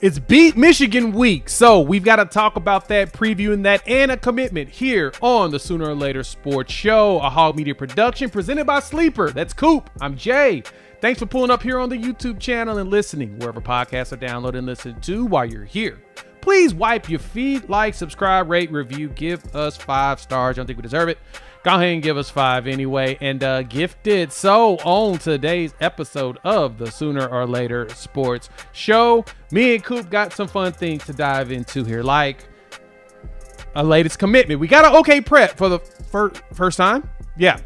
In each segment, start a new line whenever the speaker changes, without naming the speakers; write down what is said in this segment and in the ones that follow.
It's Beat Michigan week, so we've got to talk about that, previewing that, and a commitment here on the Sooner or Later Sports Show, a Hog Media production presented by Sleeper. That's Coop. I'm Jay. Thanks for pulling up here on the YouTube channel and listening wherever podcasts are downloaded and listened to while you're here. Please wipe your feet, like, subscribe, rate, review, give us 5 stars. I don't think we deserve it. Go ahead and give us 5 anyway, and gift it. So on today's episode of the Sooner or Later Sports Show, me and Coop got some fun things to dive into here, like a latest commitment. We got an OKPREP for the first time. Yeah.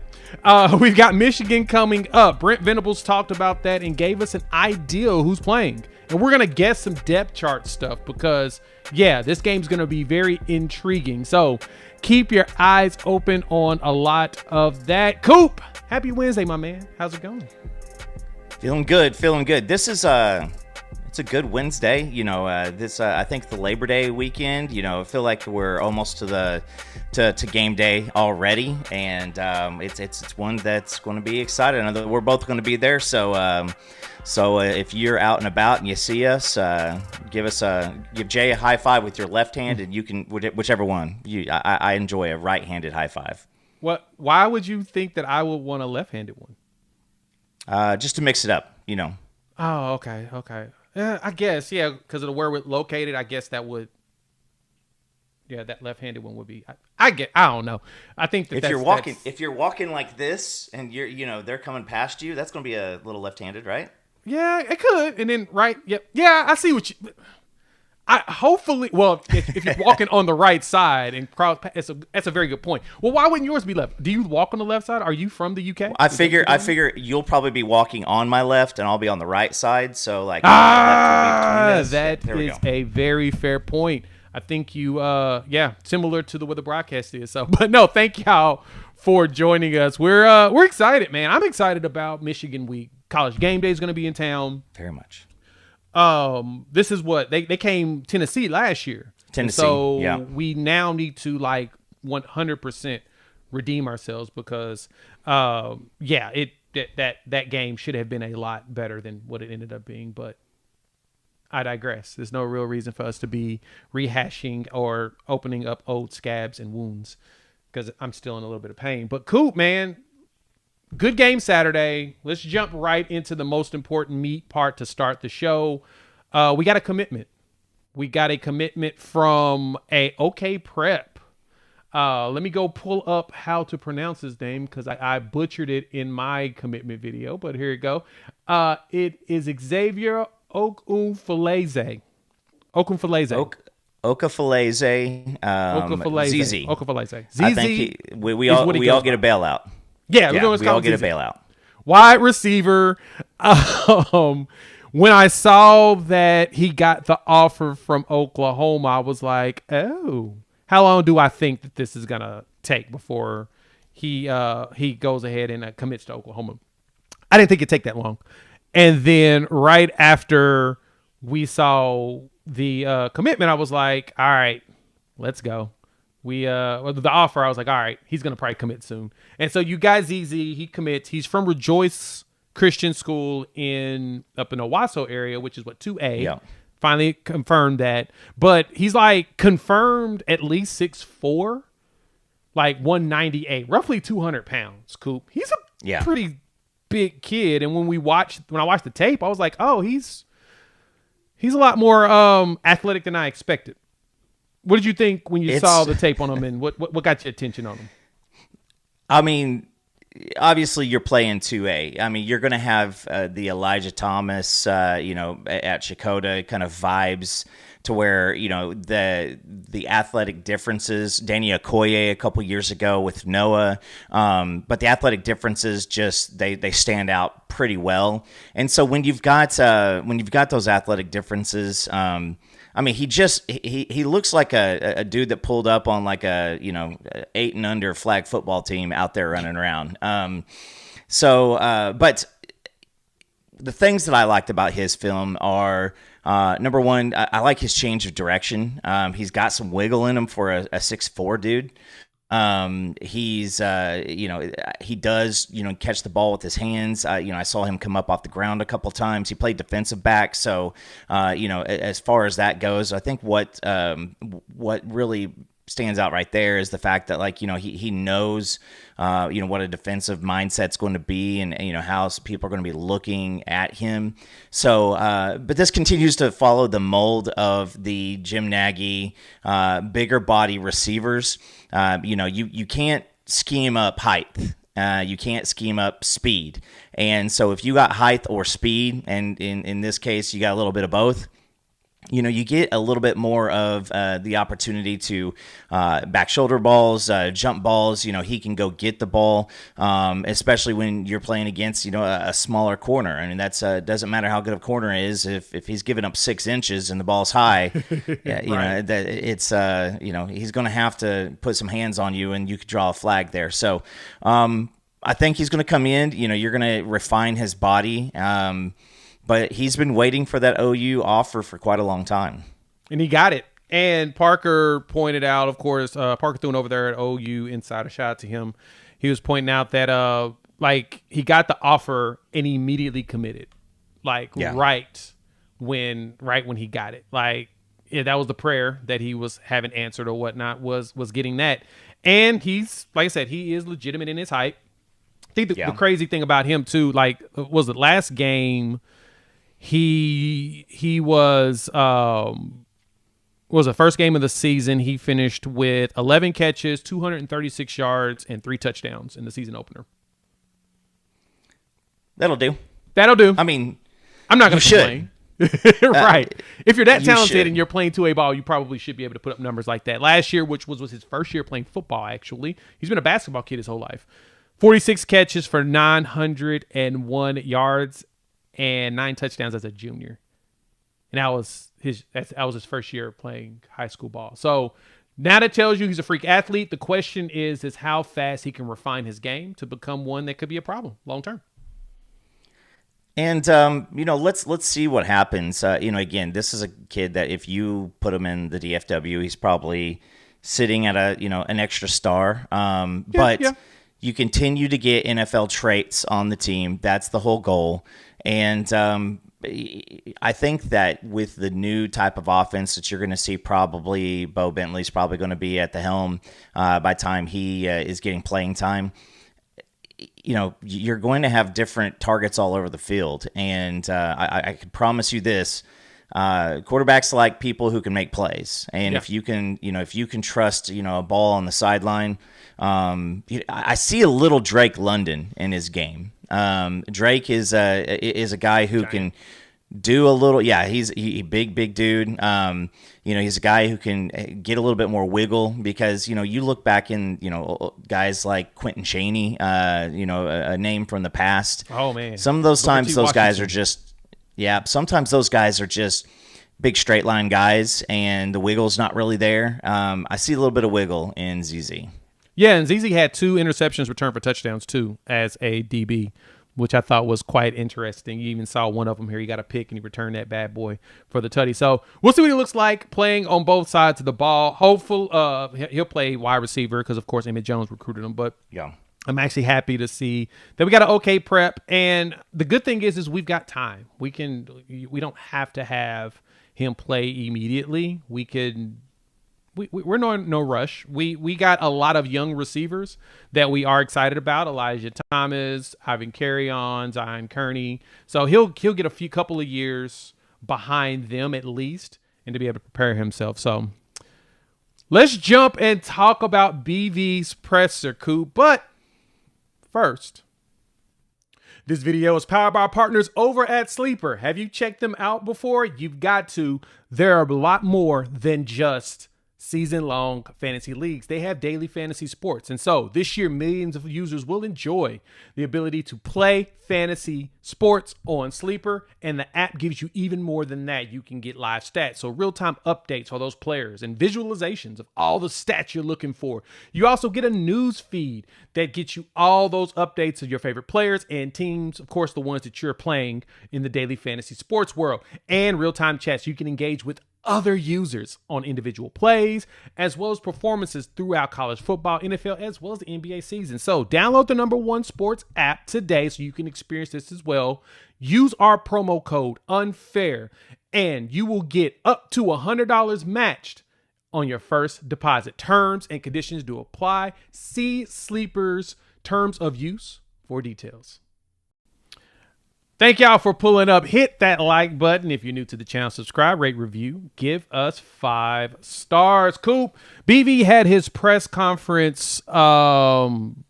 We've got Michigan coming up. Brent Venables talked about that and gave us an idea who's playing. And we're going to guess some depth chart stuff because, yeah, this game's going to be very intriguing. So keep your eyes open on a lot of that. Coop, happy Wednesday, my man. How's it going?
Feeling good, feeling good. This is it's a good Wednesday. You know, I think the Labor Day weekend. You know, I feel like we're almost to game day already, and it's one that's going to be exciting. I know that we're both going to be there, so. So if you're out and about and you see us, give Jay a high five with your left hand, and you can whichever one. I enjoy a right-handed high five.
What? Why would you think that I would want a left-handed one?
Just to mix it up, you know.
Oh, okay. I guess, yeah, because of where we're located. I guess that would. Yeah, that left-handed one would be. I don't know. I think that
if you're walking like this and they're coming past you, that's going to be a little left-handed, right?
Yeah, it could. And then right, yep. Yeah, I see what you. Hopefully, well, if you're walking on the right side and cross, that's a very good point. Well, why wouldn't yours be left? Do you walk on the left side? Are you from the UK?
I figure you'll probably be walking on my left, and I'll be on the right side. So like,
that is a very fair point. I think you, similar to the way the broadcast is. So, but no, thank y'all for joining us. We're excited, man. I'm excited about Michigan week. College game day is going to be in town.
Very much.
This is what they came Tennessee last year.
So yeah.
We now need to 100% redeem ourselves because, that game should have been a lot better than what it ended up being. But I digress. There's no real reason for us to be rehashing or opening up old scabs and wounds because I'm still in a little bit of pain. But Coop, man, good game Saturday. Let's jump right into the most important meat part to start the show. We got a commitment. We got a commitment from a OKPREP. Let me go pull up how to pronounce his name because I butchered it in my commitment video, but here you go. It is Xavier Okunfaleze.
Okunfaleze. ZZ.
Okunfaleze.
I think we all get a bailout.
Yeah, we all get a bailout. Wide receiver. When I saw that he got the offer from Oklahoma, I was like, oh, how long do I think that this is going to take before he goes ahead and commits to Oklahoma? I didn't think it'd take that long. And then right after we saw the commitment, I was like, all right, let's go. The offer, I was like, all right, he's going to probably commit soon. And so you got ZZ, he commits. He's from Rejoice Christian School up in Owasso area, which is 2A.
Yeah.
Finally confirmed that. But he's confirmed at least 6'4", 198, roughly 200 pounds, Coop. He's a pretty big kid. And when I watched the tape, I was like, oh, he's a lot more athletic than I expected. What did you think when you saw the tape on him, and what got your attention on him?
I mean, obviously you're playing 2A. I mean, you're going to have the Elijah Thomas, at Shakota kind of vibes to where, the athletic differences, Danny Okoye a couple years ago with Noah, but the athletic differences just they stand out pretty well. And so when you've got those athletic differences, I mean, he looks like a dude that pulled up on 8 and under flag football team out there running around. But the things that I liked about his film are, number one, I like his change of direction. He's got some wiggle in him for a 6'4" dude. He's, he does, catch the ball with his hands. I saw him come up off the ground a couple times. He played defensive back. So, as far as that goes, I think what really stands out right there is the fact that he knows what a defensive mindset's going to be, and how people are going to be looking at him. So but this continues to follow the mold of the Jim Nagy bigger body receivers. You can't scheme up height. You can't scheme up speed. And so if you got height or speed, and in this case you got a little bit of both, you get a little bit more of the opportunity to back shoulder balls, jump balls. He can go get the ball, especially when you're playing against, a smaller corner. I mean, that's doesn't matter how good a corner is. If he's giving up 6 inches and the ball's high, right. That it's he's going to have to put some hands on you, and you could draw a flag there. So I think he's going to come in. You're going to refine his body. But he's been waiting for that OU offer for quite a long time.
And he got it. And Parker pointed out, of course, Parker Thune over there at OU, inside a shot to him. He was pointing out that, he got the offer and immediately committed. Right when he got it. That was the prayer that he was having answered or whatnot, was getting that. And he's, like I said, he is legitimate in his hype. I think the crazy thing about him, too, was the last game – He was the first game of the season. He finished with 11 catches, 236 yards, and 3 touchdowns in the season opener.
That'll do.
I mean, I'm not going to complain. Right. If you're that talented and you're playing 2A ball, you probably should be able to put up numbers like that. Last year, which was his first year playing football, actually, he's been a basketball kid his whole life. 46 catches for 901 yards. And 9 touchdowns as a junior, and that was his first year playing high school ball. So now that tells you he's a freak athlete. The question is how fast he can refine his game to become one that could be a problem long term.
And let's see what happens. Again, this is a kid that if you put him in the DFW, he's probably sitting at an extra star. You continue to get NFL traits on the team. That's the whole goal. And I think that with the new type of offense that you're going to see, probably Bo Bentley's probably going to be at the helm by the time he is getting playing time. You're going to have different targets all over the field. And I can promise you this. Quarterbacks like people who can make plays. And if you can trust, a ball on the sideline, I see a little Drake London in his game. Drake is a guy who can do a little. Yeah, he's a big dude. He's a guy who can get a little bit more wiggle because you look back in guys like Quentin Chaney, a name from the past.
Oh man,
some of those times those guys are just Sometimes those guys are just big straight line guys, and the wiggle's not really there. I see a little bit of wiggle in ZZ.
Yeah, and ZZ had 2 interceptions returned for touchdowns, too, as a DB, which I thought was quite interesting. You even saw one of them here. He got a pick, and he returned that bad boy for the tutty. So we'll see what he looks like playing on both sides of the ball. Hopefully, he'll play wide receiver because, of course, Emmett Jones recruited him. But I'm actually happy to see that we got an okay prep. And the good thing is we've got time. We don't have to have him play immediately. We're no rush. We got a lot of young receivers that we are excited about. Elijah Thomas, Ivan Carrion, Zion Kearney. So he'll get a couple of years behind them at least, and to be able to prepare himself. So let's jump and talk about BV's presser, Coop. But first, this video is powered by our partners over at Sleeper. Have you checked them out before? You've got to. They're a lot more than just season-long fantasy leagues. They have daily fantasy sports. And so this year, millions of users will enjoy the ability to play fantasy sports on Sleeper. And the app gives you even more than that. You can get live stats, so real-time updates for those players and visualizations of all the stats you're looking for. You also get a news feed that gets you all those updates of your favorite players and teams, of course, the ones that you're playing in the daily fantasy sports world. And real-time chats. You can engage with other users on individual plays, as well as performances throughout college football, NFL, as well as the NBA season. So download the #1 sports app today so you can experience this as well. Use our promo code UNFAIR and you will get up to $100 matched on your first deposit. Terms and conditions do apply. See Sleeper's terms of use for details. Thank y'all for pulling up. Hit that like button. If you're new to the channel, subscribe, rate, review. Give us 5 stars. Coop, BV had his press conference on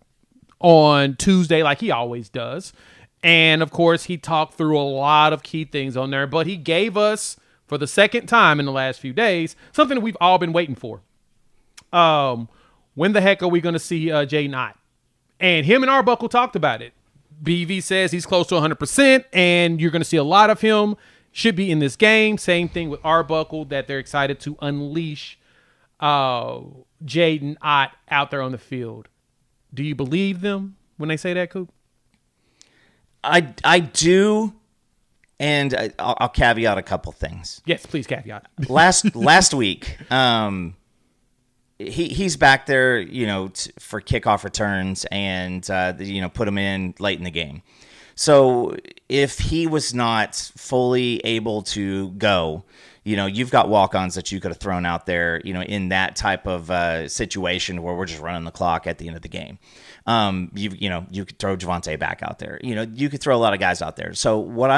Tuesday like he always does. And, of course, he talked through a lot of key things on there. But he gave us, for the second time in the last few days, something that we've all been waiting for. When the heck are we going to see Jaden Ott? And him and Arbuckle talked about it. BV says he's close to 100%, and you're going to see a lot of him. Should be in this game. Same thing with Arbuckle, that they're excited to unleash Jaden Ott out there on the field. Do you believe them when they say that, Coop?
I do, and I'll caveat a couple things.
Yes, please caveat.
Last week, he's back there, for kickoff returns and, put him in late in the game. So if he was not fully able to go, you've got walk-ons that you could have thrown out there, in that type of situation where we're just running the clock at the end of the game. You could throw Javonte back out there. You could throw a lot of guys out there. So what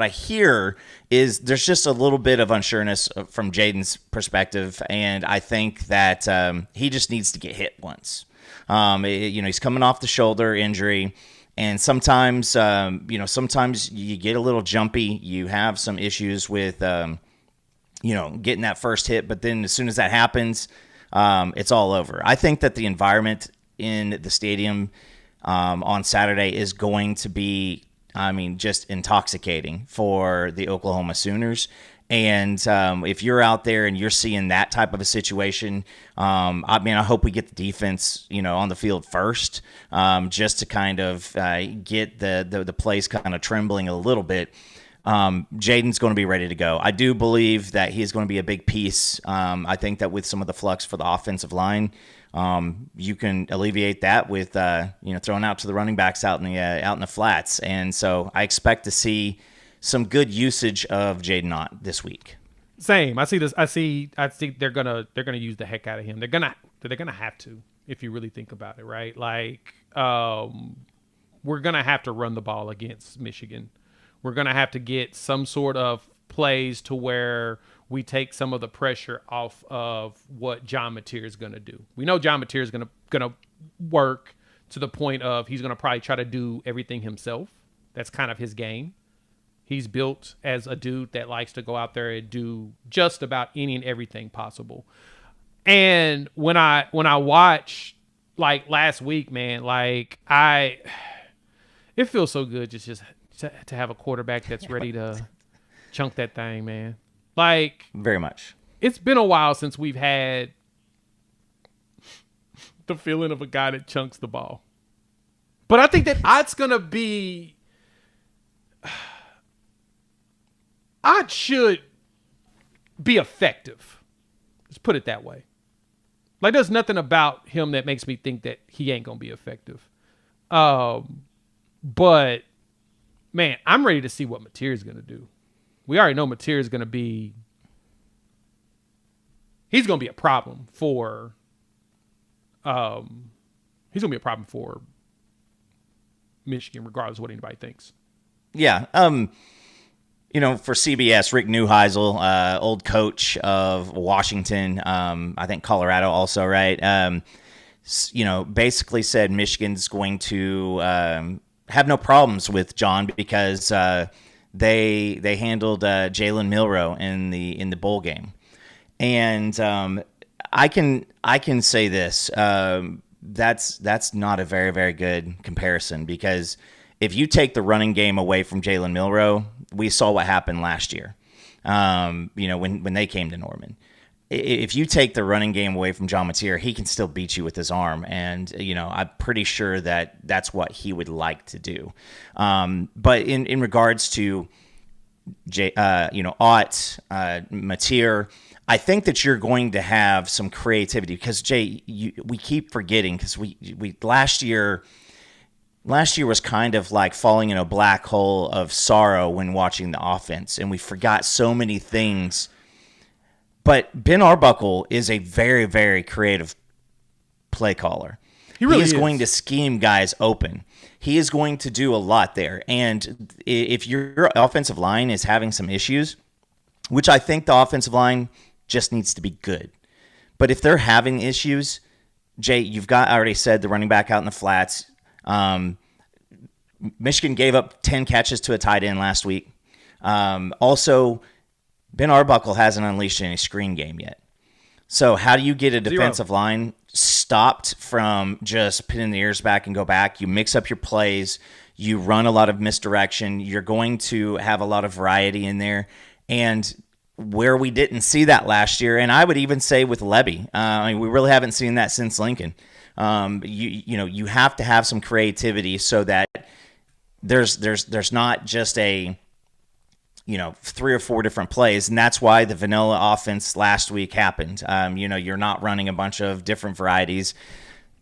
I hear is there's just a little bit of unsureness from Jaden's perspective, and I think that he just needs to get hit once. He's coming off the shoulder injury. And sometimes, sometimes you get a little jumpy. You have some issues with, getting that first hit. But then as soon as that happens, it's all over. I think that the environment in the stadium on Saturday is going to be, just intoxicating for the Oklahoma Sooners. And if you're out there and you're seeing that type of a situation, I hope we get the defense, on the field first, just to kind of get the place kind of trembling a little bit. Jaden's going to be ready to go. I do believe that he's going to be a big piece. I think that with some of the flux for the offensive line, you can alleviate that with throwing out to the running backs out in the flats. And so I expect to see some good usage of Jaden Ott this week.
Same. I see they're gonna use the heck out of him. They're gonna have to, if you really think about it, right? Like, we're gonna have to run the ball against Michigan. We're gonna have to get some sort of plays to where we take some of the pressure off of what John Mateer is gonna do. We know John Mateer is gonna work to the point of he's gonna probably try to do everything himself. That's kind of his game. He's built as a dude that likes to go out there and do just about any and everything possible. And when I watch, like, last week, man, like, it feels so good just to have a quarterback that's ready to chunk that thing, man. Like,
very much.
It's been a while since we've had the feeling of a guy that chunks the ball. But I think that Ott's gonna be. Ott should be effective. Let's put it that way. Like, there's nothing about him that makes me think that he ain't going to be effective. But, man, I'm ready to see what Mateer is going to do. We already know Mateer is going to be... He's going to be a problem for... he's going to be a problem for Michigan, regardless of what anybody thinks.
Yeah, for CBS, Rick Neuheisel, old coach of Washington, I think Colorado also, right? Basically said Michigan's going to have no problems with John because they handled Jalen Milroe in the bowl game, and I can say this: that's not a very, very good comparison because if you take the running game away from Jalen Milroe, we saw what happened last year, when they came to Norman. If you take the running game away from John Mateer, he can still beat you with his arm. And, I'm pretty sure that that's what he would like to do. But in regards to Ott, Mateer. I think that you're going to have some creativity because Jay, we keep forgetting because we last year was kind of like falling in a black hole of sorrow when watching the offense, and we forgot so many things. But Ben Arbuckle is a very, very creative play caller.
He really
is going to scheme guys open. He is going to do a lot there. And if your offensive line is having some issues, which I think the offensive line just needs to be good. But if they're having issues, Jay, I already said the running back out in the flats. Michigan gave up 10 catches to a tight end last week. Also, Ben Arbuckle hasn't unleashed any screen game yet. So how do you get a defensive line stopped from just pinning the ears back and go back? You mix up your plays. You run a lot of misdirection. You're going to have a lot of variety in there. And where we didn't see that last year, and I would even say with Lebby, we really haven't seen that since Lincoln. You have to have some creativity so that there's not just a 3 or 4 different plays, and that's why the vanilla offense last week happened. You're not running a bunch of different varieties,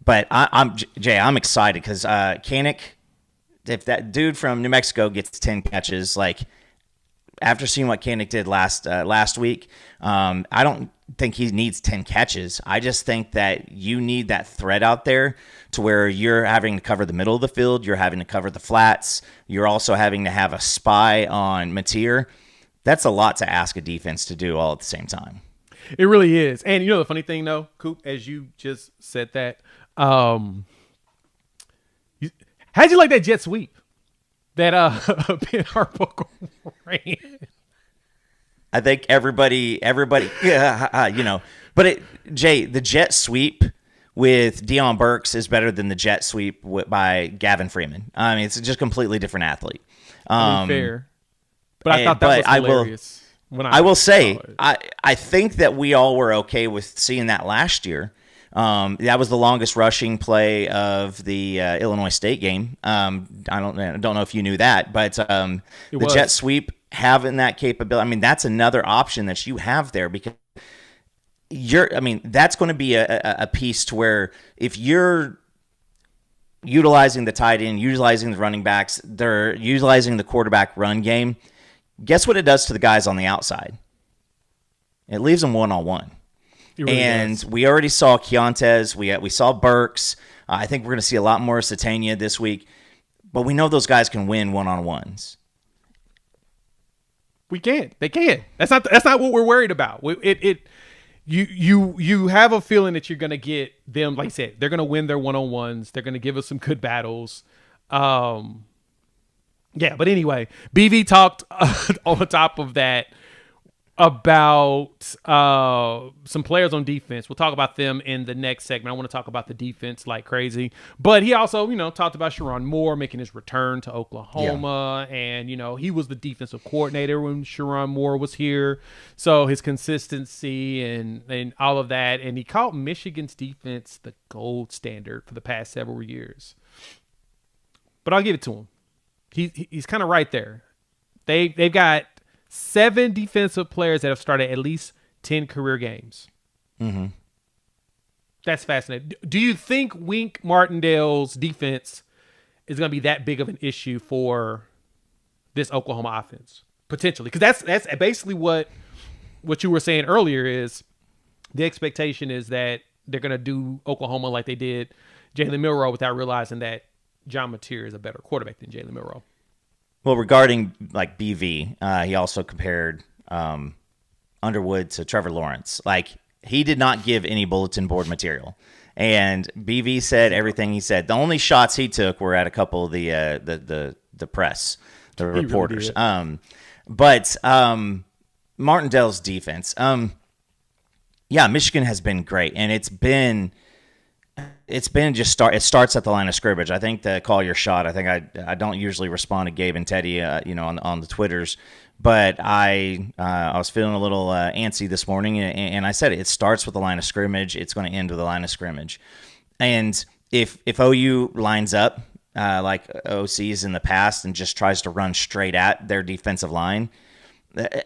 but I'm excited because Kanik, if that dude from New Mexico gets 10 catches, like after seeing what Kanik did last week, I don't think he needs 10 catches. I just think that you need that threat out there to where you're having to cover the middle of the field, you're having to cover the flats, you're also having to have a spy on Mateer. That's a lot to ask a defense to do all at the same time.
It really is. And the funny thing though, Coop, as you just said that, how'd you like that jet sweep that Ben Arbuckle ran?
I think everybody, yeah, but Jay, the jet sweep with Deion Burks is better than the jet sweep by Gavin Freeman. I mean, it's just a completely different athlete.
Fair, but I thought that was hilarious.
I will say, I think that we all were okay with seeing that last year. That was the longest rushing play of the Illinois State game. I don't know if you knew that, but the jet sweep having that capability. I mean, that's another option that you have there because that's going to be a piece to where if you're utilizing the tight end, utilizing the running backs, they're utilizing the quarterback run game. Guess what it does to the guys on the outside? It leaves them one-on-one. Really does. We already saw Keontae. We saw Burks. I think we're going to see a lot more Satania this week. But we know those guys can win one-on-ones.
We can. They can. That's not what we're worried about. You have a feeling that you're going to get them. Like I said, they're going to win their one-on-ones. They're going to give us some good battles. Yeah. But anyway, BV talked on the top of that about some players on defense. We'll talk about them in the next segment. I want to talk about the defense like crazy. But he also, talked about Sharon Moore making his return to Oklahoma. Yeah. And, he was the defensive coordinator when Sharon Moore was here. So his consistency and all of that. And he called Michigan's defense the gold standard for the past several years. But I'll give it to him. He's kind of right there. They've got 7 defensive players that have started at least 10 career games. Mm-hmm. That's fascinating. Do you think Wink Martindale's defense is going to be that big of an issue for this Oklahoma offense? Potentially. Because that's basically what you were saying earlier is the expectation is that they're going to do Oklahoma like they did Jalen Milroe without realizing that John Mateer is a better quarterback than Jalen Milroe.
Well, regarding like BV, he also compared Underwood to Trevor Lawrence. Like he did not give any bulletin board material, and BV said everything he said. The only shots he took were at a couple of the press, the reporters. Really but Martindale's defense, Michigan has been great, and it's been just it starts at the line of scrimmage. I think the call your shot. I think I don't usually respond to Gabe and Teddy, on the Twitters, but I was feeling a little antsy this morning, and I said it starts with the line of scrimmage. It's going to end with the line of scrimmage, and if OU lines up like OC's in the past and just tries to run straight at their defensive line,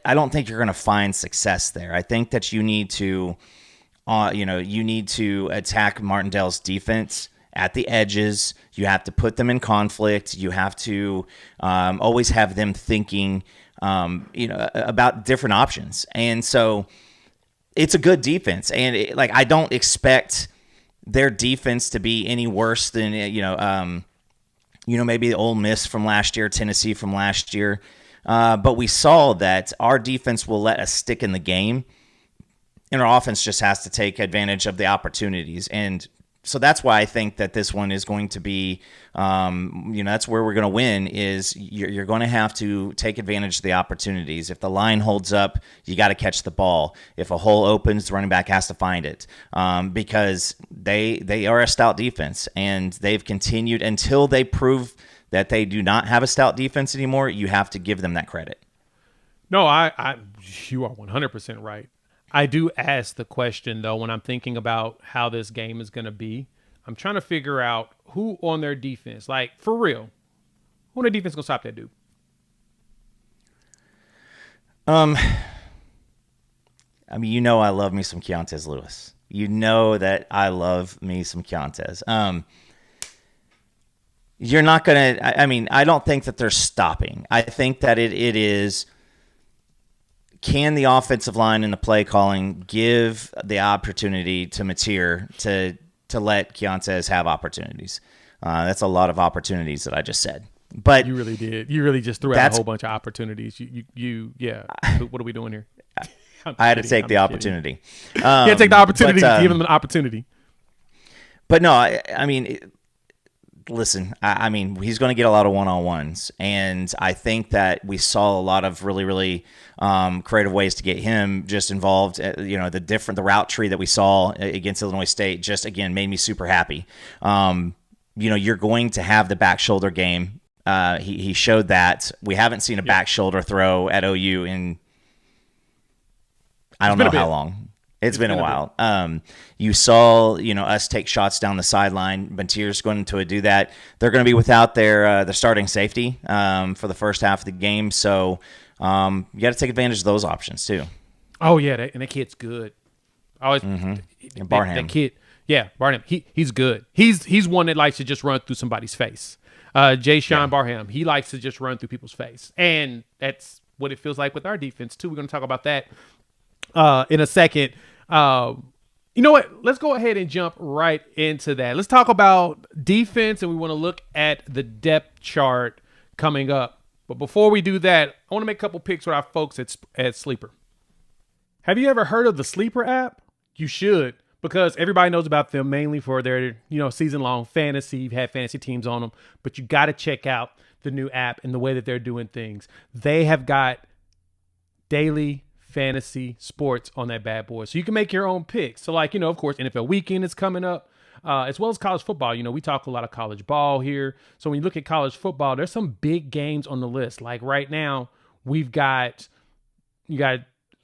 I don't think you're going to find success there. I think that you need to, you need to attack Martindale's defense at the edges. You have to put them in conflict. You have to always have them thinking, about different options. And so it's a good defense. And I don't expect their defense to be any worse than, maybe Ole Miss from last year, Tennessee from last year. But we saw that our defense will let us stick in the game, and our offense just has to take advantage of the opportunities. And so that's why I think that this one is going to be, that's where we're going to win. Is you're going to have to take advantage of the opportunities. If the line holds up, you got to catch the ball. If a hole opens, the running back has to find it, because they are a stout defense, and they've continued until they prove that they do not have a stout defense anymore. You have to give them that credit.
No, you are 100% right. I do ask the question, though, when I'm thinking about how this game is going to be. I'm trying to figure out who on their defense, like, for real, who on their defense going to stop that dude?
I love me some Keontez Lewis. You know that I love me some Keontez. You're not going to – I don't think that they're stopping. I think that it is – can the offensive line and the play calling give the opportunity to Mateer to let Keontez have opportunities? That's a lot of opportunities that I just said. But
you really did. You really just threw out a whole bunch of opportunities. What are we doing here?
I had to take the opportunity.
You had to take the opportunity to give him an opportunity.
But no, listen, he's going to get a lot of one-on-ones, and I think that we saw a lot of really, really creative ways to get him just involved. The route tree that we saw against Illinois State just, again, made me super happy. You're going to have the back shoulder game. He showed that. We haven't seen a back shoulder throw at OU in I don't know how long. It's been a while. You saw, us take shots down the sideline. Mateer's going to do that. They're going to be without their starting safety for the first half of the game. So you got to take advantage of those options too.
Oh yeah, and that kid's good. Always
Barham.
That kid, yeah, Barham. He's good. He's one that likes to just run through somebody's face. Jay Sean Barham. He likes to just run through people's face, and that's what it feels like with our defense too. We're going to talk about that in a second. You know what? Let's go ahead and jump right into that. Let's talk about defense, and we want to look at the depth chart coming up. But before we do that, I want to make a couple picks with our folks at Sleeper. Have you ever heard of the Sleeper app? You should, because everybody knows about them mainly for their, season-long fantasy. You've had fantasy teams on them, but you got to check out the new app and the way that they're doing things. They have got daily fantasy sports on that bad boy, so you can make your own picks. So of course, NFL weekend is coming up, as well as college football. We talk a lot of college ball here, so when you look at college football, there's some big games on the list. Like right now, you got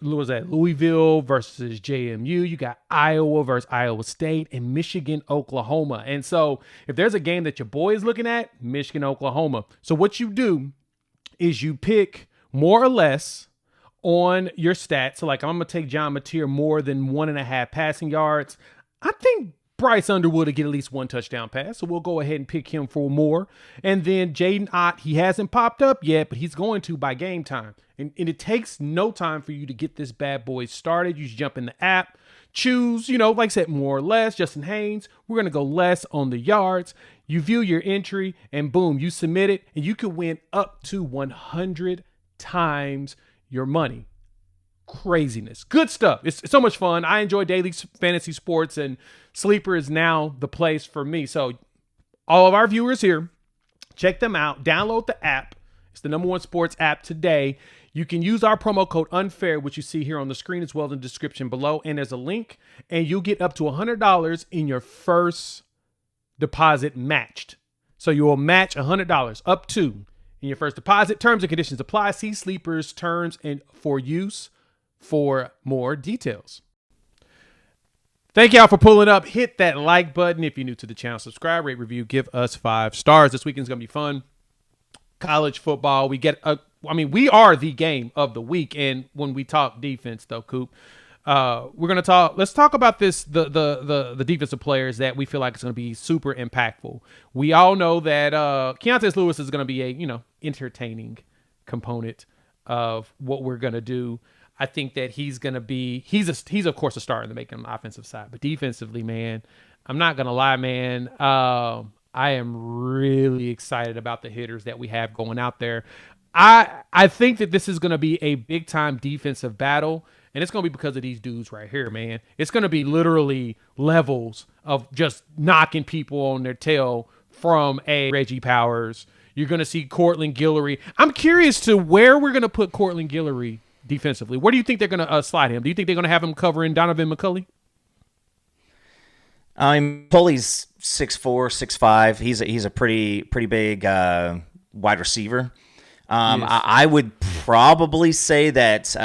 Louisville versus JMU, you got Iowa versus Iowa State, and Michigan, Oklahoma. And so if there's a game that your boy is looking at, Michigan, Oklahoma. So what you do is you pick more or less on your stats. So I'm going to take John Mateer more than 1.5 passing yards. I think Bryce Underwood will get at least one touchdown pass, so we'll go ahead and pick him for more. And then Jaden Ott, he hasn't popped up yet, but he's going to by game time. And it takes no time for you to get this bad boy started. You just jump in the app, choose, like I said, more or less. Justin Haynes, we're going to go less on the yards. You view your entry, and boom, you submit it, and you can win up to 100 times your money. Craziness. Good stuff. It's so much fun. I enjoy daily fantasy sports, and Sleeper is now the place for me. So all of our viewers here, check them out. Download the app. It's the #1 sports app today. You can use our promo code UNFAIR, which you see here on the screen as well as in the description below. And there's a link, and you'll get up to $100 in your first deposit matched. So you will match $100 up to in your first deposit. Terms and conditions apply. See Sleeper's terms and for use for more details. Thank y'all for pulling up. Hit that like button if you're new to the channel. Subscribe, rate, review, give us 5 stars. This weekend's going to be fun. College football. We get I mean, we are the game of the week. And when we talk defense, though, Coop, we're gonna talk. Let's talk about this. The defensive players that we feel like is going to be super impactful. We all know that Keontae Lewis is going to be a entertaining component of what we're going to do. I think that he's going to be he's of course a star in the making on the offensive side, but defensively, man, I'm not going to lie, man. I am really excited about the hitters that we have going out there. I think that this is going to be a big time defensive battle. And it's going to be because of these dudes right here, man. It's going to be literally levels of just knocking people on their tail from a Reggie Powers. You're going to see Cortland Guillory. I'm curious to where we're going to put Cortland Guillory defensively. Where do you think they're going to slide him? Do you think they're going to have him covering Donovan McCulley?
Pulley's 6'4", 6'5". He's a pretty big wide receiver. Yes. I would probably say that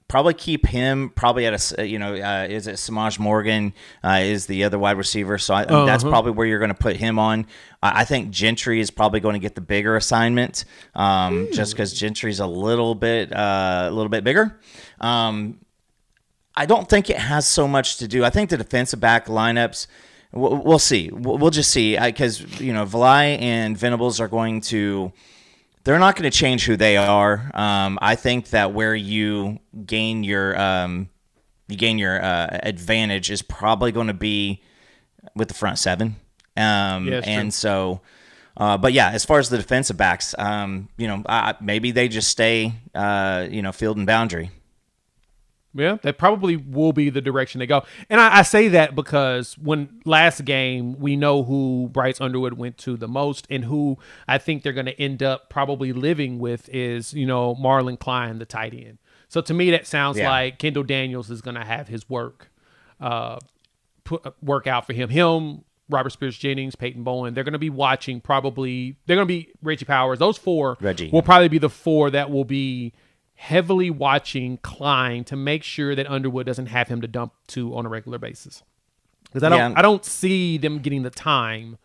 probably keep him probably at is it Samaj Morgan is the other wide receiver, so that's probably where you're going to put him on. I think Gentry is probably going to get the bigger assignment, just because Gentry's a little bit bigger. I don't think it has so much to do. I think the defensive back lineups, we'll see. We'll just see, because Valai and Venables are going to. They're not going to change who they are. I think that where you gain your advantage is probably going to be with the front seven. And so, but yeah, as far as the defensive backs, maybe they just stay, field and boundary.
Yeah, that probably will be the direction they go. And I say that because when last game, we know who Bryce Underwood went to the most, and who I think they're going to end up probably living with is, Marlon Klein, the tight end. So to me, that sounds like Kendall Daniels is going to have his work out for him. Him, Robert Spears-Jennings, Peyton Bowen, they're going to be watching probably. They're going to be Reggie Powers. Those four will probably be the four that will be heavily watching Klein to make sure that Underwood doesn't have him to dump to on a regular basis. Because I don't see them getting the time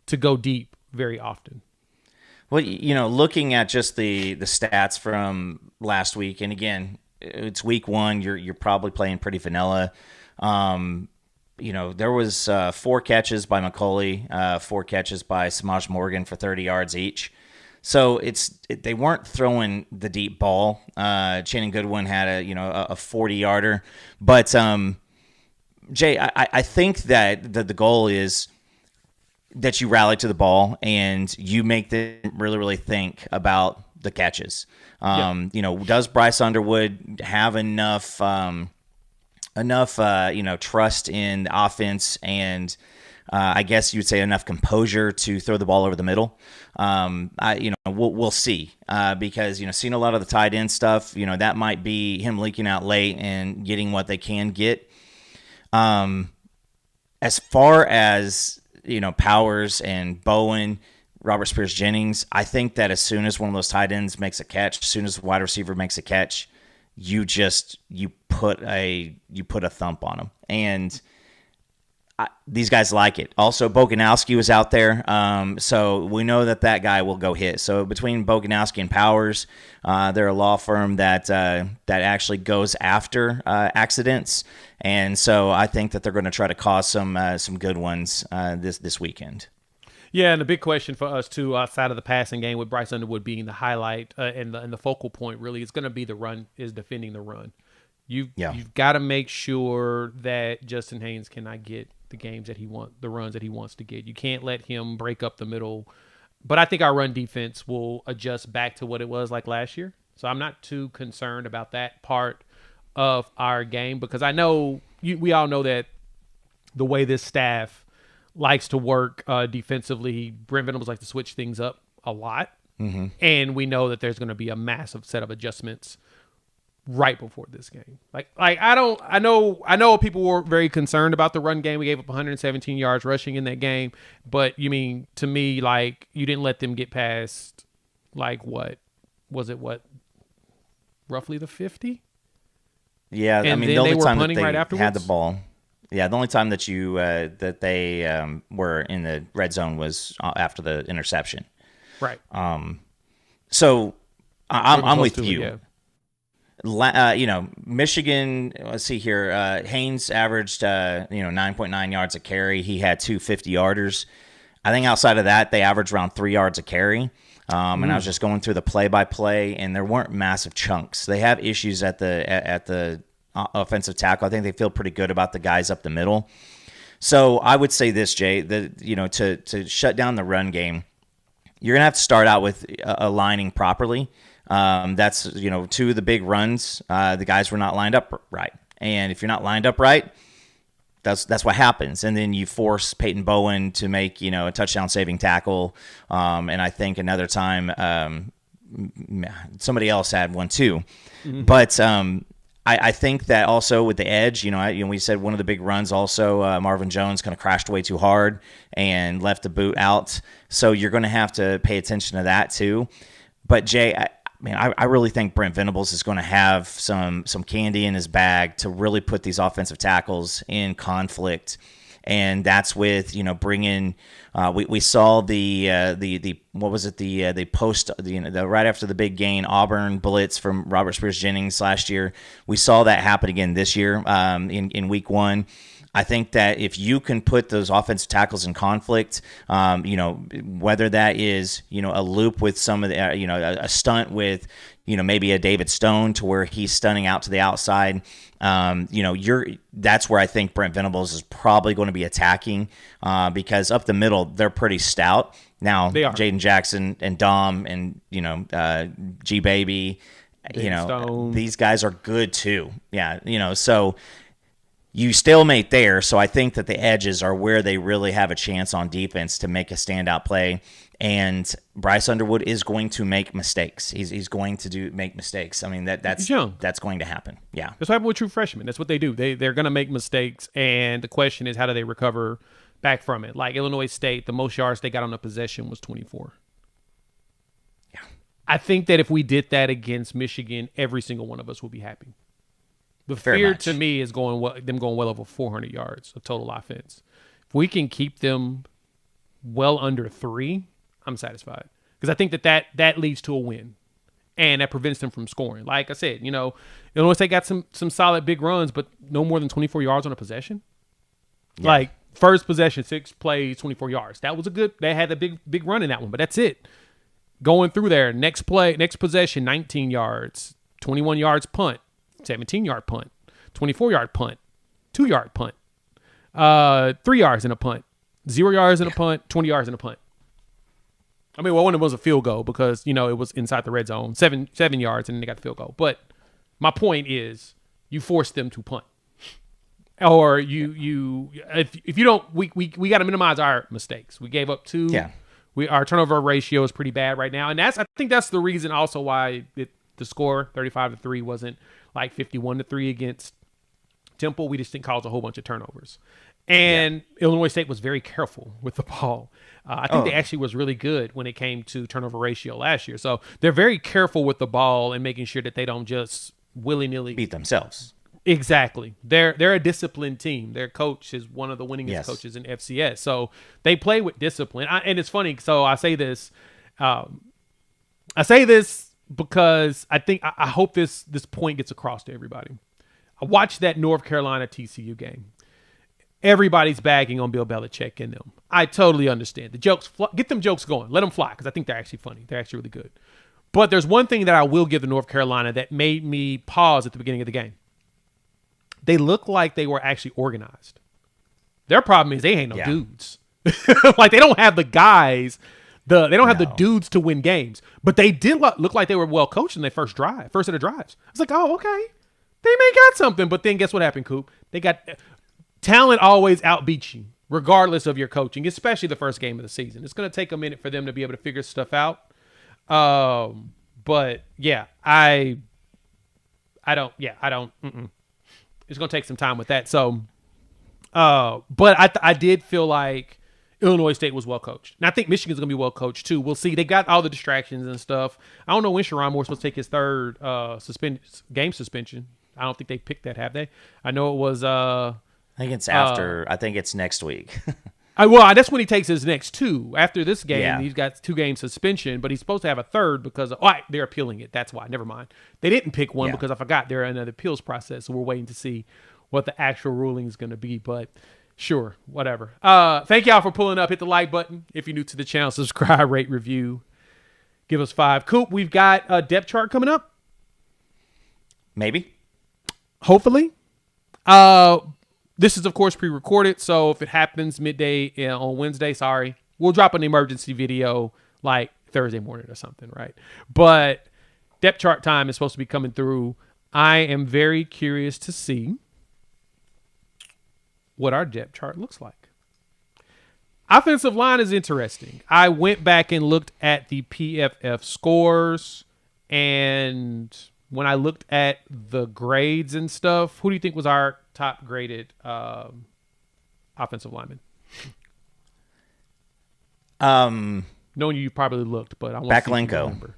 to go deep very often.
Well, looking at just the stats from last week, and again, it's week one. You're probably playing pretty vanilla. There was 4 catches by McCulley, 4 catches by Samaj Morgan for 30 yards each. So they weren't throwing the deep ball. Shannon Goodwin had a 40-yarder, but Jay, I think that the goal is that you rally to the ball and you make them really, really think about the catches. Does Bryce Underwood have enough trust in the offense and I guess you'd say enough composure to throw the ball over the middle? We'll see, because seeing a lot of the tight end stuff, that might be him leaking out late and getting what they can get. As far as Powers and Bowen, Robert Spears-Jennings, I think that as soon as one of those tight ends makes a catch, as soon as the wide receiver makes a catch, you put a thump on them. And these guys like it. Also, Boganowski was out there, so we know that guy will go hit. So between Boganowski and Powers, they're a law firm that actually goes after accidents, and so I think that they're going to try to cause some good ones this weekend.
Yeah, and the big question for us too, outside of the passing game, with Bryce Underwood being the highlight and the focal point, really, is going to be the run, is defending the run. You've got to make sure that Justin Haynes cannot get the games that he wants, the runs that he wants to get. You can't let him break up the middle. But I think our run defense will adjust back to what it was like last year. So I'm not too concerned about that part of our game, because I know we all know that the way this staff likes to work defensively, Brent Venables likes to switch things up a lot. Mm-hmm. And we know that there's going to be a massive set of adjustments right before this game. I know people were very concerned about the run game. We gave up 117 yards rushing in that game, but to me, you didn't let them get past roughly the 50?
Yeah,
and
the only time that they
right
had the ball. Yeah, the only time that they were in the red zone was after the interception.
Right.
So I'm with
to
you.
It,
Michigan, let's see here. Haynes averaged, 9.9 yards a carry. He had 2 50-yarders. I think outside of that, they averaged around 3 yards a carry. And I was just going through the play-by-play, and there weren't massive chunks. They have issues at the offensive tackle. I think they feel pretty good about the guys up the middle. So I would say this, Jay, that to shut down the run game, you're gonna have to start out with aligning properly. That's 2 of the big runs. The guys were not lined up right, and if you're not lined up right, that's what happens. And then you force Peyton Bowen to make a touchdown saving tackle. And I think another time somebody else had one too. Mm-hmm. But I think that also with the edge, we said one of the big runs also, Marvin Jones kind of crashed way too hard and left the boot out. So you're going to have to pay attention to that too. But Jay, I really think Brent Venables is going to have some candy in his bag to really put these offensive tackles in conflict, and that's with bringing. We saw the what was it, the post, the right after the big gain Auburn blitz from Robert Spears Jennings last year. We saw that happen again this year in week 1. I think that if you can put those offensive tackles in conflict, whether that is, a loop with some of the, a stunt with, maybe a David Stone to where he's stunning out to the outside, that's where I think Brent Venables is probably going to be attacking because up the middle, they're pretty stout. Now, Jaden Jackson and Dom and, G Baby,
Stone.
These guys are good too. Yeah. So you stalemate there, so I think that the edges are where they really have a chance on defense to make a standout play. And Bryce Underwood is going to make mistakes. He's going to make mistakes. I mean that's going to happen. Yeah,
that's what happened with true freshmen. That's what they do. They're going to make mistakes, and the question is how do they recover back from it? Like Illinois State, the most yards they got on a possession was 24.
Yeah,
I think that if we did that against Michigan, every single one of us would be happy. The fear to me is them going well over 400 yards of total offense. If we can keep them well under 3, I'm satisfied. Because I think that leads to a win. And that prevents them from scoring. Like I said, Illinois State got some solid big runs, but no more than 24 yards on a possession. Yeah. Like, first possession, 6 plays, 24 yards. That was they had a big run in that one, but that's it. Going through there, next possession, 19 yards, 21 yards punt. 17-yard punt, 24-yard punt, 2-yard punt, 3 yards in a punt, 0 yards in a punt, 20 yards in a punt. I mean, one of them was a field goal because, it was inside the red zone, 7 yards, and then they got the field goal. But my point is you force them to punt. Or if you don't, we got to minimize our mistakes. We gave up 2.
Yeah.
Our turnover ratio is pretty bad right now. And I think that's the reason also why the score 35-3 wasn't like 51-3 against Temple. We just didn't cause a whole bunch of turnovers. And Illinois State was very careful with the ball. I think they actually was really good when it came to turnover ratio last year. So they're very careful with the ball and making sure that they don't just willy-nilly
beat themselves.
Exactly. They're a disciplined team. Their coach is one of the winningest coaches in FCS. So they play with discipline. And it's funny. So I say this. Because I hope this point gets across to everybody. I watched that North Carolina TCU game. Everybody's bagging on Bill Belichick and them. I totally understand. The jokes, get them jokes going. Let them fly because I think they're actually funny. They're actually really good. But there's one thing that I will give to North Carolina that made me pause at the beginning of the game. They look like they were actually organized. Their problem is they ain't no dudes. Like they don't have the guys. They don't have the dudes to win games, but they did look like they were well coached in their first set of drives. I was like, oh, okay. They may got something, but then guess what happened, Coop? They got talent always outbeats you, regardless of your coaching, especially the first game of the season. It's going to take a minute for them to be able to figure stuff out. But yeah, I don't. It's going to take some time with that. So, but I did feel like Illinois State was well coached. And I think Michigan's going to be well coached too. We'll see. They got all the distractions and stuff. I don't know when Sherron Moore's supposed to take his third game suspension. I don't think they picked that, have they? I know it was I
think it's after I think it's next week.
That's when he takes his next 2. After this game, he's got 2-game suspension, but he's supposed to have a third because they're appealing it. That's why. Never mind. They didn't pick one because I forgot they're in another appeals process, so we're waiting to see what the actual ruling is going to be. But sure, whatever. Thank y'all for pulling up. Hit the like button if you're new to the channel. Subscribe, rate, review. Give us 5. Coop, we've got a depth chart coming up.
Maybe.
Hopefully. This is, of course, pre-recorded, so if it happens midday on Wednesday, sorry. We'll drop an emergency video like Thursday morning or something, right? But depth chart time is supposed to be coming through. I am very curious to see what our depth chart looks like. Offensive line is interesting. I went back and looked at the PFF scores, and when I looked at the grades and stuff, who do you think was our top graded offensive lineman? Knowing you probably looked, but I want
Baklenko.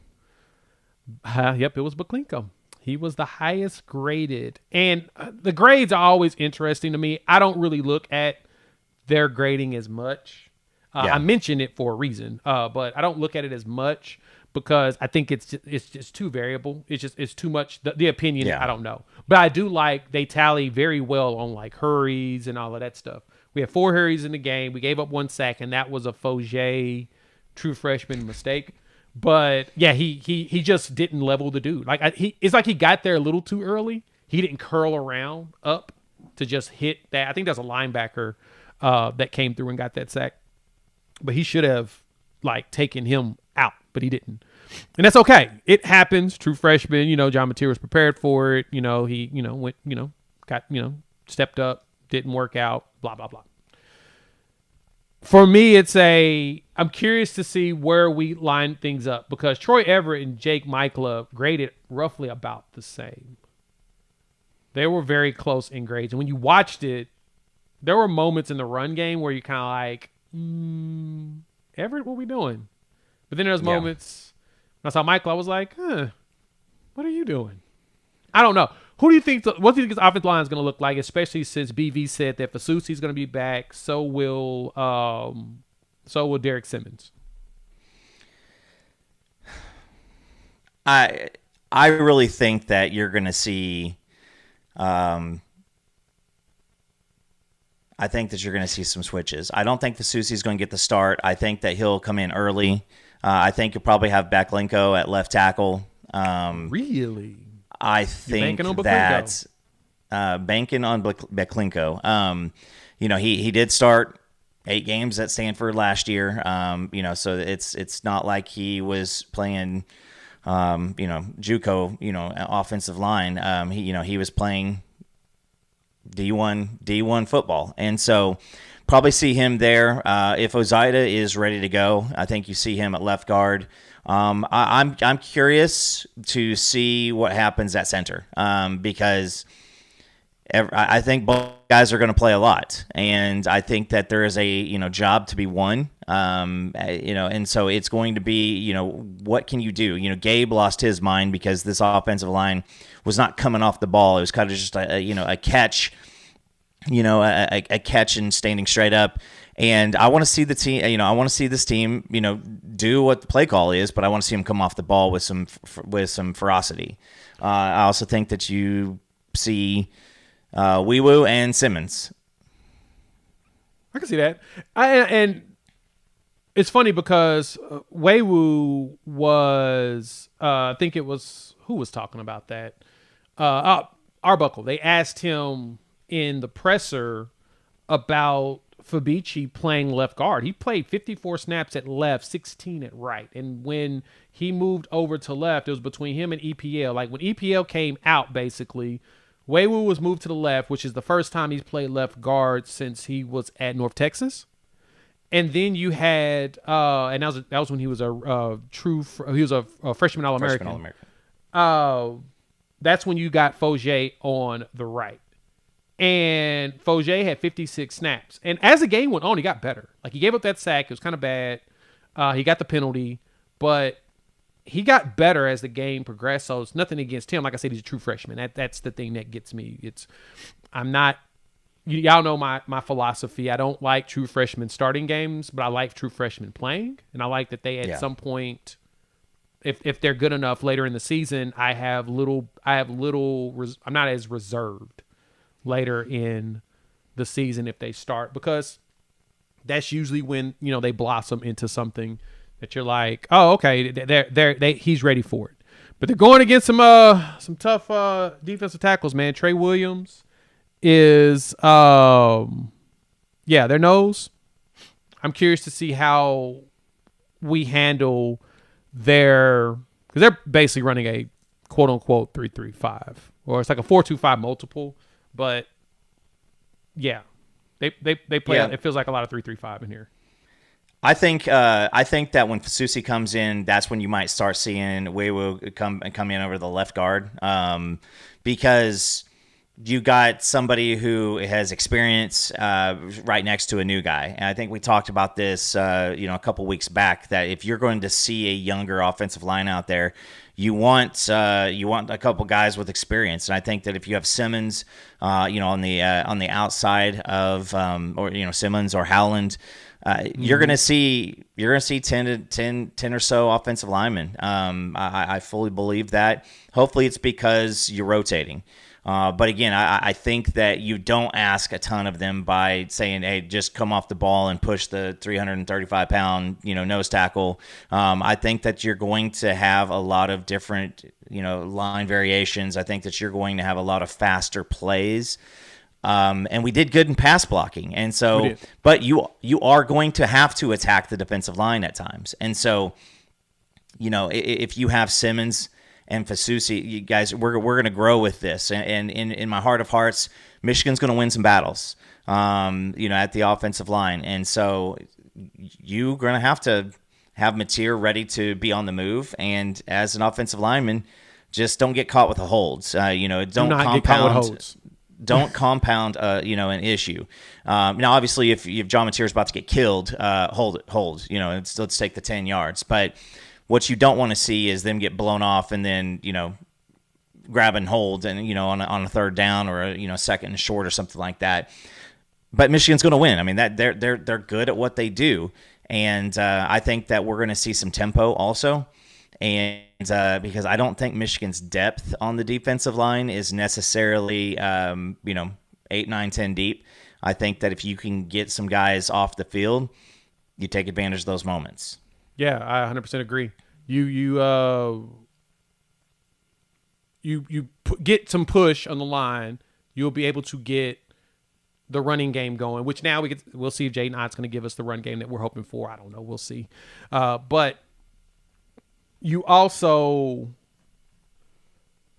Yep, it was Baklenko. He was the highest graded. And the grades are always interesting to me. I don't really look at their grading as much. I mention it for a reason, but I don't look at it as much because I think it's just too variable. It's too much. The opinion, I don't know. But I do like they tally very well on like hurries and all of that stuff. We had 4 hurries in the game. We gave up 1 sack, and that was a Fauché true freshman mistake. But yeah, he just didn't level the dude. Like it's like he got there a little too early. He didn't curl around up to just hit that. I think that's a linebacker that came through and got that sack. But he should have like taken him out, but he didn't. And that's okay. It happens. True freshman, John Mateer was prepared for it. He, went, got, stepped up, didn't work out, blah, blah, blah. For me, I'm curious to see where we line things up because Troy Everett and Jake Michael graded roughly about the same. They were very close in grades. And when you watched it, there were moments in the run game where you kind of like, Everett, what we doing? But then there's moments when I saw Michael, I was like, what are you doing? I don't know. What do you think his offensive line is going to look like, especially since BV said that Fasusi's going to be back, so will Derek Simmons.
I really think that you're going to see I think that you're going to see some switches. I don't think Fasusi's going to get the start. I think that he'll come in early. I think you'll probably have Baklenko at left tackle.
Really?
I think
banking on
that banking on Baklenko. He did start 8 games at Stanford last year. So it's not like he was playing, JUCO, offensive line. He was playing D1 football, and so probably see him there. If Ozaida is ready to go, I think you see him at left guard. I'm curious to see what happens at center because I think both guys are going to play a lot, and I think that there is a job to be won. And so it's going to be what can you do? Gabe lost his mind because this offensive line was not coming off the ball. It was kind of just a catch, a catch and standing straight up. And I want to see the team. I want to see this team, do what the play call is, but I want to see them come off the ball with some ferocity. I also think that you see Weewoo and Simmons.
I can see that. And it's funny because Weewoo was, I think it was, who was talking about that? Arbuckle. They asked him in the presser about Fabici playing left guard. He played 54 snaps at left, 16 at right. And when he moved over to left, it was between him and EPL. Like when EPL came out, basically, Weewoo was moved to the left, which is the first time he's played left guard since he was at North Texas. And then you had, and that was when he was a freshman All-American. That's when you got Fauché on the right. And Fauché had 56 snaps. And as the game went on, he got better. Like, he gave up that sack. It was kind of bad. He got the penalty. But he got better as the game progressed. So it's nothing against him. Like I said, he's a true freshman. That's the thing that gets me. I'm not y'all know my philosophy. I don't like true freshmen starting games, but I like true freshmen playing, and I like that they at some point, if they're good enough later in the season, I'm not as reserved later in the season if they start, because that's usually when they blossom into something that you're like, oh, okay, he's ready for it. But they're going against some tough defensive tackles, man. Trey Williams is their nose. I'm curious to see how we handle because they're basically running a quote unquote 3-3-5, or it's like a 4-2-5 multiple, but yeah, they play. It feels like a lot of 3-3-5 in here.
I think that when Fasusi comes in, that's when you might start seeing Wewu come in over the left guard, because you got somebody who has experience right next to a new guy. And I think we talked about this a couple weeks back, that if you're going to see a younger offensive line out there, you want a couple guys with experience. And I think that if you have Simmons on the outside of or Simmons or Howland, you're gonna see 10 or so offensive linemen. I fully believe that. Hopefully it's because you're rotating. But again, I think that you don't ask a ton of them by saying, hey, just come off the ball and push the 335-pound, nose tackle. I think that you're going to have a lot of different, line variations. I think that you're going to have a lot of faster plays. And we did good in pass blocking. And so, but you are going to have to attack the defensive line at times. And so, if you have Simmons and Fasusi, you guys, we're going to grow with this. And in my heart of hearts, Michigan's going to win some battles, at the offensive line. And so you're going to have Mateer ready to be on the move. And as an offensive lineman, just don't get caught with the holds. Don't
get caught with holds.
Don't compound, an issue. Now, obviously, if John Mateer is about to get killed, hold. Let's take the 10 yards. But what you don't want to see is them get blown off and then, grab and hold and, on a third down or a second and short or something like that. But Michigan's going to win. I mean, that they're good at what they do, and I think that we're going to see some tempo also. And because I don't think Michigan's depth on the defensive line is necessarily 8, 9, 10 deep. I think that if you can get some guys off the field, you take advantage of those moments.
Yeah, I 100% agree. You get some push on the line, you'll be able to get the running game going, which now we'll see if Jaden Ott's going to give us the run game that we're hoping for. I don't know. We'll see. But you also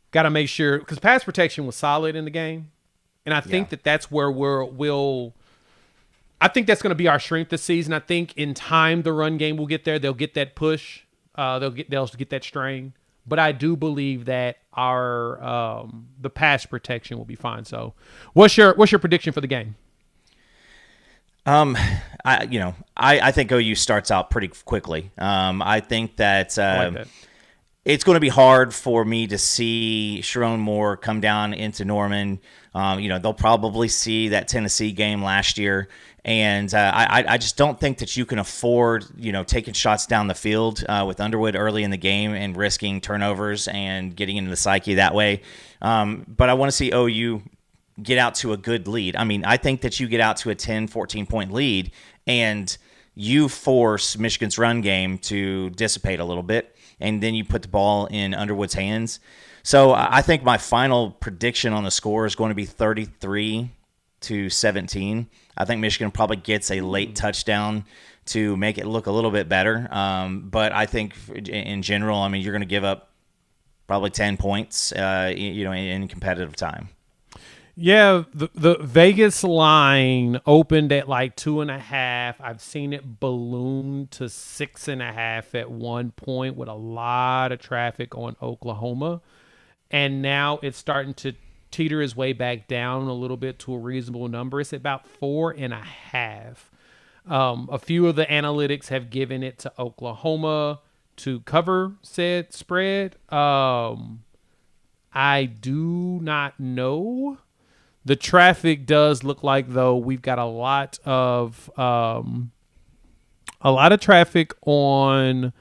got to make sure, because pass protection was solid in the game, and I think that's where I think that's going to be our strength this season. I think in time the run game will get there. They'll get that push. They'll get that strain. But I do believe that our the pass protection will be fine. So, what's your prediction for the game?
I think OU starts out pretty quickly. I think that,
I like that.
It's going to be hard for me to see Sharon Moore come down into Norman. They'll probably see that Tennessee game last year. And I just don't think that you can afford, taking shots down the field with Underwood early in the game and risking turnovers and getting into the psyche that way. But I want to see OU get out to a good lead. I mean, I think that you get out to a 10, 14-point lead and you force Michigan's run game to dissipate a little bit, and then you put the ball in Underwood's hands. So I think my final prediction on the score is going to be 33-17. I think Michigan probably gets a late touchdown to make it look a little bit better. But I think in general, I mean, you're going to give up probably 10 points, in competitive time.
Yeah, the Vegas line opened at like 2.5. I've seen it balloon to 6.5 at one point with a lot of traffic on Oklahoma. And now it's starting to teeter his way back down a little bit to a reasonable number. It's about 4.5. A few of the analytics have given it to Oklahoma to cover said spread. I do not know The traffic does look like, though, we've got a lot of traffic on.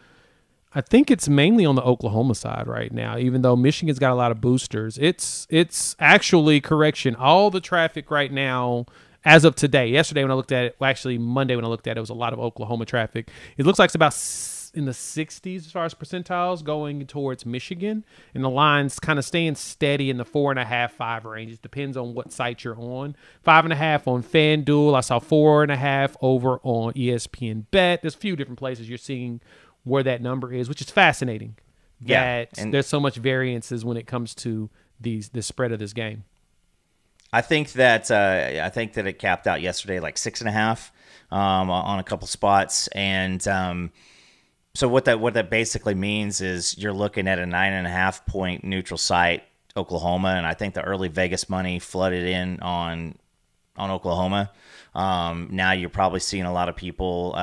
I think it's mainly on the Oklahoma side right now, even though Michigan's got a lot of boosters. It's actually, correction, all the traffic right now as of today. Yesterday when I looked at it, well, actually Monday when I looked at it, was a lot of Oklahoma traffic. It looks like it's about in the 60s as far as percentiles going towards Michigan, and the line's kind of staying steady in the 4.5, 5 range. It depends on what site you're on. 5.5 on FanDuel. I saw 4.5 over on ESPN Bet. There's a few different places you're seeing where that number is, which is fascinating. That there's so much variances when it comes to the spread of this game.
I think that it capped out yesterday like 6.5 on a couple spots, and so what that basically means is you're looking at a 9.5 point neutral site, Oklahoma, and I think the early Vegas money flooded in on Oklahoma. Now you're probably seeing a lot of people,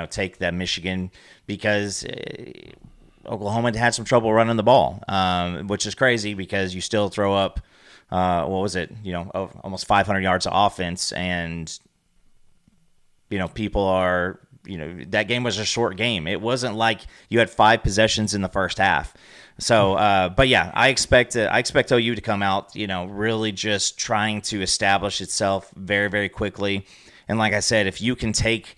take that Michigan because Oklahoma had some trouble running the ball, which is crazy because you still throw up, what was it, almost 500 yards of offense, and people are, that game was a short game. It wasn't like you had 5 possessions in the first half. So, but yeah, I expect OU to come out, really just trying to establish itself very, very quickly. And like I said, if you can take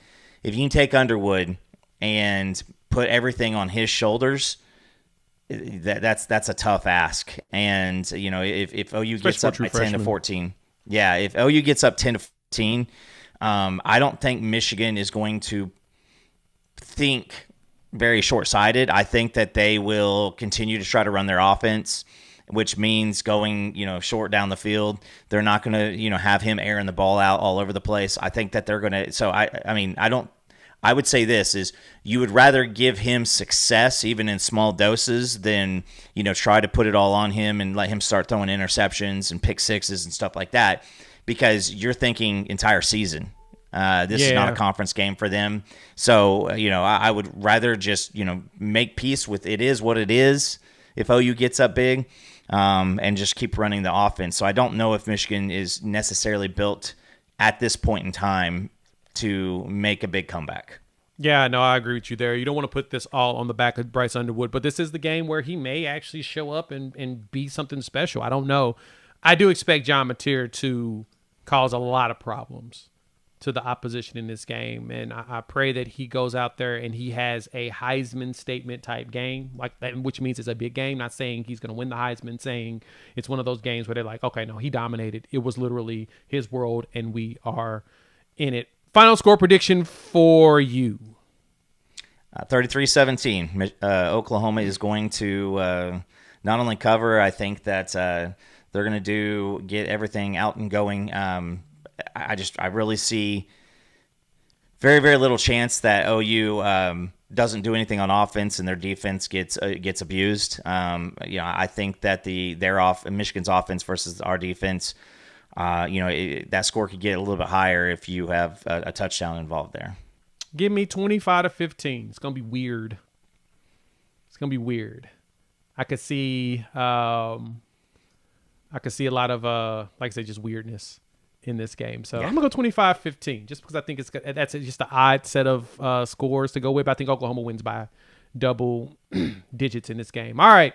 Underwood and put everything on his shoulders, that's a tough ask. And if OU gets up by 10 to 14, if OU gets up 10 to 14, I don't think Michigan is going to think very short-sighted. I think that they will continue to try to run their offense, which means going, short down the field. They're not going to, have him airing the ball out all over the place. I think that they're going to. So I would say this is you would rather give him success even in small doses than, try to put it all on him and let him start throwing interceptions and pick sixes and stuff like that, because you're thinking entire season. This is not a conference game for them. So, I would rather just, make peace with it is what it is if OU gets up big, and just keep running the offense. So I don't know if Michigan is necessarily built at this point in time to make a big comeback.
Yeah, no, I agree with you there. You don't want to put this all on the back of Bryce Underwood, but this is the game where he may actually show up and be something special. I don't know. I do expect John Mateer to cause a lot of problems to the opposition in this game, and I pray that he goes out there and he has a Heisman statement type game, like that, which means it's a big game. Not saying he's going to win the Heisman, saying it's one of those games where they're like, okay, no, he dominated. It was literally his world, and we are in it. Final score prediction for you.
33-17. Oklahoma is going to not only cover, I think that they're going to get everything out and going. I really see very, very little chance that OU doesn't do anything on offense and their defense gets abused. I think that Michigan's offense versus our defense, that score could get a little bit higher if you have a touchdown involved there.
Give me 25-15. It's gonna be weird. I could see a lot of like I said, just weirdness in this game. So I'm gonna go 25-15, just because I think that's just an odd set of scores to go with. I think Oklahoma wins by double digits in this game. All right,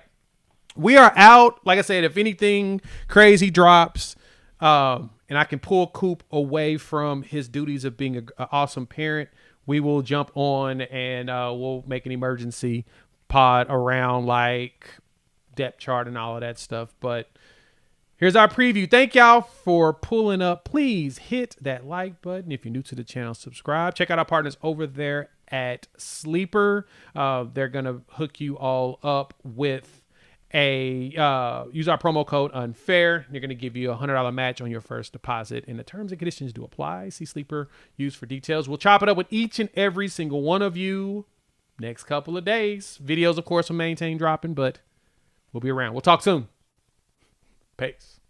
we are out. Like I said, if anything crazy drops, and I can pull Coop away from his duties of being an awesome parent, we will jump on and we'll make an emergency pod around like depth chart and all of that stuff. But here's our preview. Thank y'all for pulling up. Please hit that like button. If you're new to the channel, subscribe. Check out our partners over there at Sleeper. They're going to hook you all up with use our promo code UNFAIR. They're going to give you a $100 match on your first deposit, and the terms and conditions do apply. See Sleeper Use for details. We'll chop it up with each and every single one of you next couple of days. Videos, of course, will maintain dropping, but we'll be around. We'll talk soon. Peace.